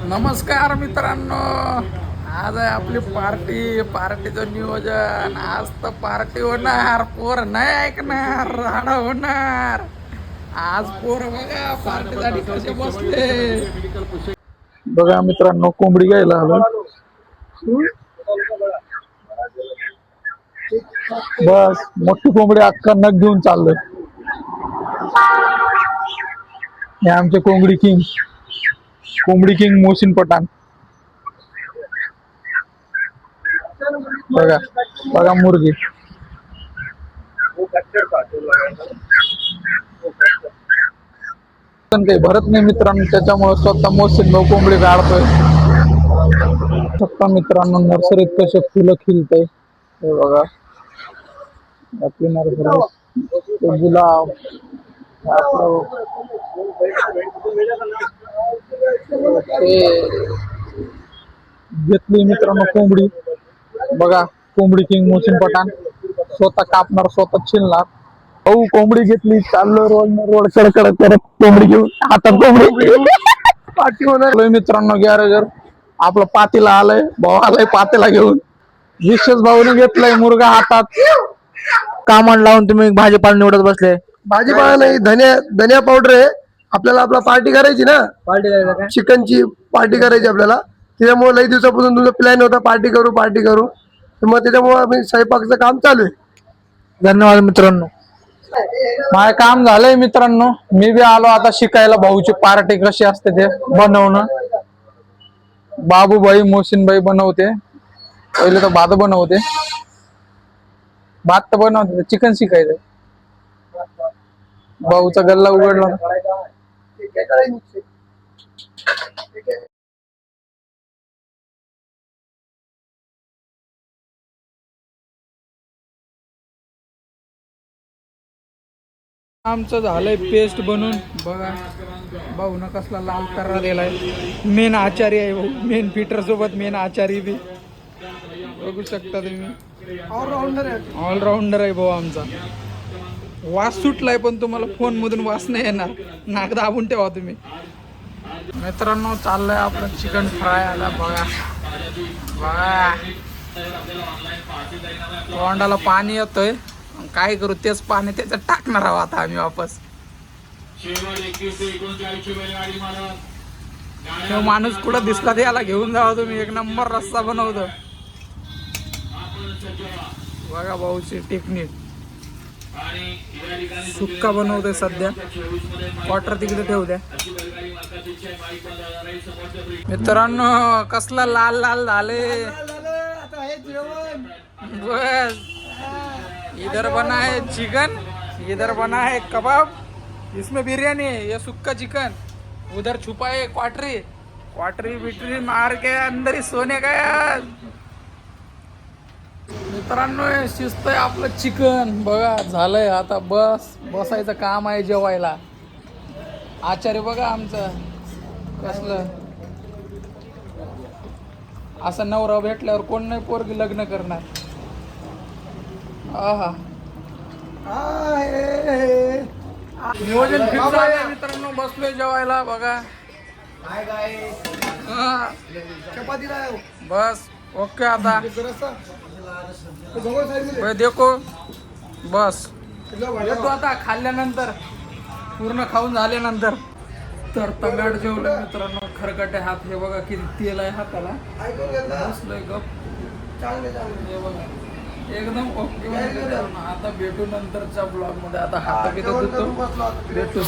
नमस्कार मित्रांनो, आज आहे आपली पार्टीचं नियोजन. आज तर पार्टी होणार, पोर नाही ऐकणार, राडा होणार. आज पोर बघा पार्टीसाठी कसे बसले. बघा मित्रांनो, कोंबडी घ्यायला आलो. बस मोठी कोंबडी अख्खा नग घेऊन चाललोय. हे आमचे कोंबडी किंग मोहसिन पठाण. बघा बघा मुर्गी. पण काही भरत नाही मित्रांनो, त्याच्यामुळे स्वतः मोहसिन भाऊ कोंबडी काढतोय. स्वतः मित्रांनो नर्सरीत कसे फुलं खिलतय हे बघा. आपली नर्सरी गुलाब आपलं घेतली मित्रांनो कोंबडी. बघा कोंबडी किंग मोहसिन पठाण स्वतः कापणार, स्वतः चिलणार. कोंबडी घेतली, चाललो रोड कडकड करत कोंबडी घेऊन हातात कोंबडी पाठी होणार मित्रांनो. गॅरेजर आपलं पातीला आलंय, भाऊ आलाय पातीला घेऊन. विशेष भाऊने घेतलंय मुर्गा हातात. कामण लावून तुम्ही भाजीपाला निवडत बसले. भाजीपाला नाही, धनिया पावडर आहे. आपल्याला पार्टी करायची ना, चिकनची पार्टी करायची आपल्याला. त्याच्यामुळे लई दिवसापासून तुझा प्लॅन होता पार्टी करू. तर मग त्याच्यामुळे आम्ही स्वयंपाकाचं काम चालू आहे. धन्यवाद मित्रांनो. माझं काम झालंय मित्रांनो. मी बी आलो आता शिकायला भाऊची पार्टी कशी असते ते बनवणं. बाबूभाई मोहसिनभाई बनवते. पहिले तर भात बनवते, भात तर बनवते, चिकन शिकायचं. भाऊचा गल्ला उघडला. आमचं झालंय पेस्ट बनून. बघा भाऊ न कसला लाल करा दिलाय. मेन आचारी आहे भाऊ, मेन फिटर सोबत मेन आचारी बी. बघू शकता तुम्ही, ऑलराऊंडर आहे भाऊ आमचा. वास सुटलाय पण तुम्हाला फोन मधून वास नाही येणार. नाक दाबून ठेवा तुम्ही. मित्रांनो चाललंय आपलं चिकन फ्राय. आला बघा बघा, तोंडाला पाणी येतोय. काय करू, तेच पाणी त्याच्यात टाकणार आहोत आता आम्ही वापस. तो माणूस कुठं दिसला त्याला घेऊन जावा तुम्ही. एक नंबर रस्सा बनवतो बघा भाऊची टेक्निक. सुक्का बनवतोय सध्या. क्वार्टर तिकडे ठेवू द्या. मित्रांनो कसला लाल लाल झाले. बस इधर बना है चिकन, इधर बना है कबाब, इसमें बिरयानी है, ये सुक्का चिकन. उधर छुपा है क्वाटरी बिटरी मार के अंदर ही सोने का. मित्रांनो शिस्त आहे आपलं चिकन. बघा झालंय आता. बसायचं काम आहे जेवायला. आचार्य बघा आमचं कसलं. असं नवरा भेटल्यावर कोण नाही पोरगी लग्न करणार. आहा नियोजन फिक्स झालंय मित्रांनो. बसलोय जेवायला बघा. बस ओके. आता देखो बस येतो आता खाल्ल्यानंतर, पूर्ण खाऊन झाल्यानंतर. तर तगाट जेवलं मित्रांनो. खरकटे हात. हे बघा किती तेल आहे हाताला. बसलोय गप. हे बघा एकदम ओके. आता भेटू नंतरच्या ब्लॉग मध्ये. आता हात भेटू.